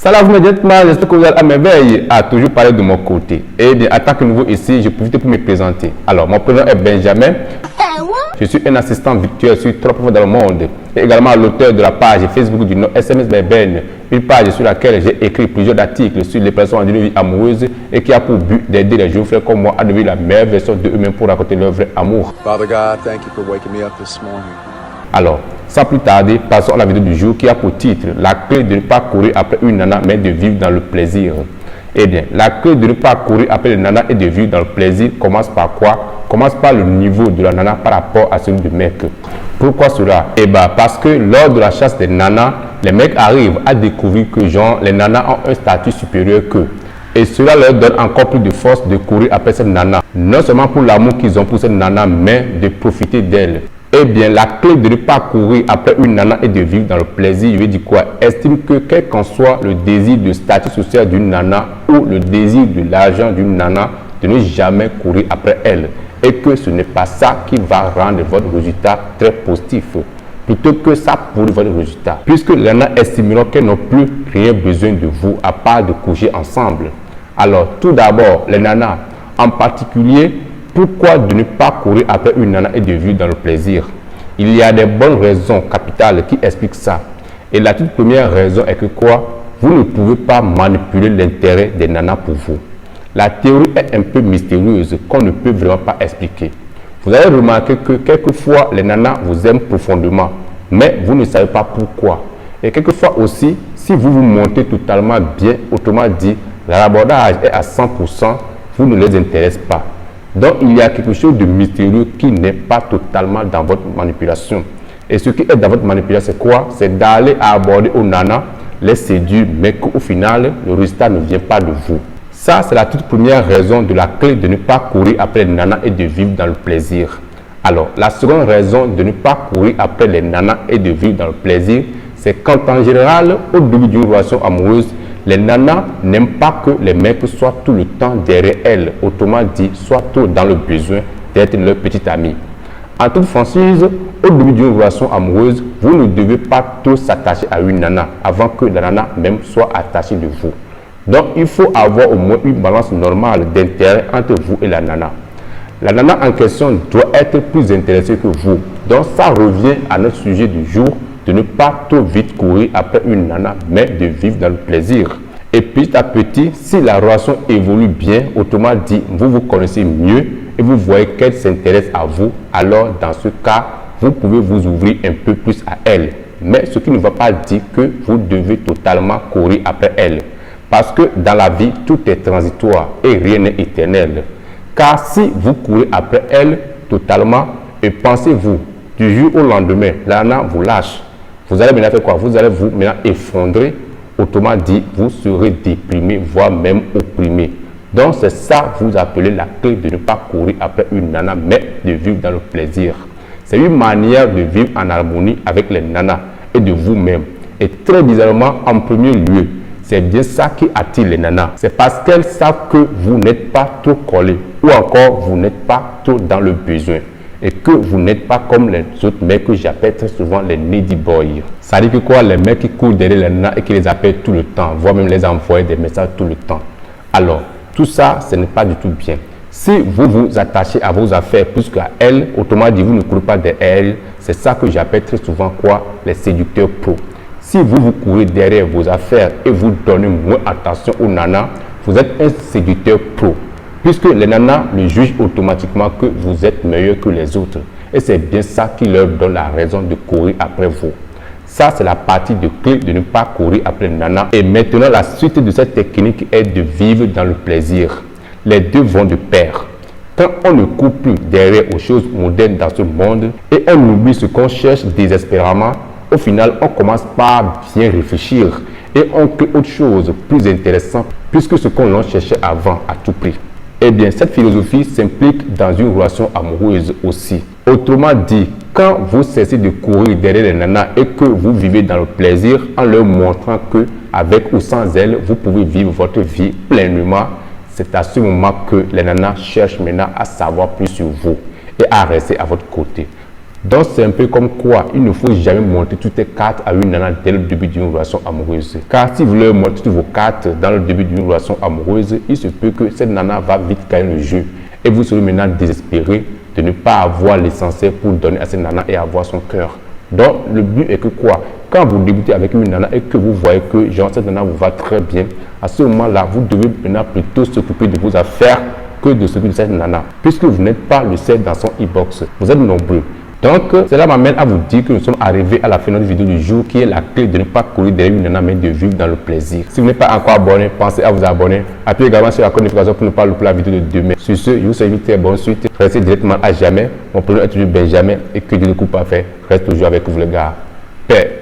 Salam immédiatement, j'espère que vous allez à merveille, à toujours parler de mon côté. Et bien, en tant que nouveau ici, je profite pour me présenter. Alors, mon prénom est Benjamin. Je suis un assistant virtuel sur 3 profs dans le monde et également l'auteur de la page Facebook du nom SMS Benben, une page sur laquelle j'ai écrit plusieurs articles sur les personnes d'une vie amoureuse et qui a pour but d'aider les jeunes frères comme moi à devenir la meilleure version d'eux-mêmes pour raconter leur vrai amour. Father God, thank you for waking me up this morning. Alors, sans plus tarder, passons à la vidéo du jour qui a pour titre « La clé de ne pas courir après une nana mais de vivre dans le plaisir ». Eh bien, la clé de ne pas courir après une nana et de vivre dans le plaisir commence par quoi? Commence par le niveau de la nana par rapport à celui du mec. Pourquoi cela? Eh bien, parce que lors de la chasse des nanas, les mecs arrivent à découvrir que genre, les nanas ont un statut supérieur qu'eux. Et cela leur donne encore plus de force de courir après cette nana. Non seulement pour l'amour qu'ils ont pour cette nana, mais de profiter d'elle. Eh bien, la clé de ne pas courir après une nana et de vivre dans le plaisir, je veux dire quoi? Estime que quel qu'en soit le désir de statut social d'une nana ou le désir de l'argent d'une nana, de ne jamais courir après elle. Et que ce n'est pas ça qui va rendre votre résultat très positif, plutôt que ça pourrit votre résultat. Puisque les nanas estimeront qu'elles n'ont plus rien besoin de vous à part de coucher ensemble. Alors, tout d'abord, les nanas, en particulier, pourquoi de ne pas courir après une nana et de vivre dans le plaisir? Il y a des bonnes raisons capitales qui expliquent ça. Et la toute première raison est que quoi? Vous ne pouvez pas manipuler l'intérêt des nanas pour vous. La théorie est un peu mystérieuse qu'on ne peut vraiment pas expliquer. Vous allez remarquer que quelquefois les nanas vous aiment profondément, mais vous ne savez pas pourquoi. Et quelquefois aussi, si vous vous montez totalement bien, autrement dit, l'abordage est à 100%, vous ne les intéressez pas. Donc, il y a quelque chose de mystérieux qui n'est pas totalement dans votre manipulation. Et ce qui est dans votre manipulation, c'est quoi? C'est d'aller aborder aux nanas, les séduire, mais qu'au final, le résultat ne vient pas de vous. Ça, c'est la toute première raison de la clé de ne pas courir après les nanas et de vivre dans le plaisir. Alors, la seconde raison de ne pas courir après les nanas et de vivre dans le plaisir, c'est quand en général, au début d'une relation amoureuse, les nanas n'aiment pas que les mecs soient tout le temps derrière elles, autrement dit, soient tout dans le besoin d'être leur petite amie. En toute franchise, au début d'une relation amoureuse, vous ne devez pas trop s'attacher à une nana avant que la nana même soit attachée de vous. Donc, il faut avoir au moins une balance normale d'intérêt entre vous et la nana. La nana en question doit être plus intéressée que vous. Donc, ça revient à notre sujet du jour, de ne pas trop vite courir après une nana, mais de vivre dans le plaisir. Et petit à petit, si la relation évolue bien, autrement dit, vous vous connaissez mieux et vous voyez qu'elle s'intéresse à vous, alors dans ce cas, vous pouvez vous ouvrir un peu plus à elle. Mais ce qui ne va pas dire que vous devez totalement courir après elle. Parce que dans la vie, tout est transitoire et rien n'est éternel. Car si vous courez après elle totalement, et pensez-vous, du jour au lendemain, la nana vous lâche. Vous allez maintenant faire quoi? Vous allez vous maintenant effondrer. Autrement dit, vous serez déprimé, voire même opprimé. Donc, c'est ça que vous appelez la clé de ne pas courir après une nana, mais de vivre dans le plaisir. C'est une manière de vivre en harmonie avec les nanas et de vous-même. Et très bizarrement, en premier lieu, c'est bien ça qui attire les nanas. C'est parce qu'elles savent que vous n'êtes pas trop collé ou encore vous n'êtes pas trop dans le besoin. Et que vous n'êtes pas comme les autres mecs que j'appelle très souvent les needy boys. Ça dit que quoi? Les mecs qui courent derrière les nanas et qui les appellent tout le temps, voire même les envoyer des messages tout le temps. Alors, tout ça, ce n'est pas du tout bien. Si vous vous attachez à vos affaires plus qu'à elles, autrement dit, vous ne courez pas derrière elles, c'est ça que j'appelle très souvent quoi? Les séducteurs pros. Si vous courez derrière vos affaires et vous donnez moins attention aux nanas, vous êtes un séducteur pro. Puisque les nanas le jugent automatiquement que vous êtes meilleur que les autres. Et c'est bien ça qui leur donne la raison de courir après vous. Ça, c'est la partie de clé de ne pas courir après les nanas. Et maintenant, la suite de cette technique est de vivre dans le plaisir. Les deux vont de pair. Quand on ne court plus derrière aux choses modernes dans ce monde et on oublie ce qu'on cherche désespérément, au final, on commence par bien réfléchir et on crée autre chose plus intéressant puisque ce qu'on cherchait avant à tout prix. Eh bien, cette philosophie s'implique dans une relation amoureuse aussi. Autrement dit, quand vous cessez de courir derrière les nanas et que vous vivez dans le plaisir en leur montrant que, avec ou sans elles, vous pouvez vivre votre vie pleinement, c'est à ce moment que les nanas cherchent maintenant à savoir plus sur vous et à rester à votre côté. Donc c'est un peu comme quoi il ne faut jamais montrer toutes tes cartes à une nana dès le début d'une relation amoureuse. Car si vous voulez montrer toutes vos cartes dans le début d'une relation amoureuse, il se peut que cette nana va vite gagner le jeu. Et vous serez maintenant désespéré de ne pas avoir l'essentiel pour donner à cette nana et avoir son cœur. Donc le but est que quoi? Quand vous débutez avec une nana et que vous voyez que genre, cette nana vous va très bien, à ce moment-là, vous devez maintenant plutôt s'occuper de vos affaires que de s'occuper de cette nana. Puisque vous n'êtes pas le seul dans son e-box. Vous êtes nombreux. Donc, cela m'amène à vous dire que nous sommes arrivés à la fin de notre vidéo du jour qui est la clé de ne pas courir derrière une nana mais de vivre dans le plaisir. Si vous n'êtes pas encore abonné, pensez à vous abonner. Appuyez également sur la notification pour ne pas louper la vidéo de demain. Sur ce, je vous souhaite une très bonne suite. Restez directement à jamais. Mon prénom est toujours Benjamin et que Dieu ne coupe pas fait. Reste toujours avec vous les gars. Paix.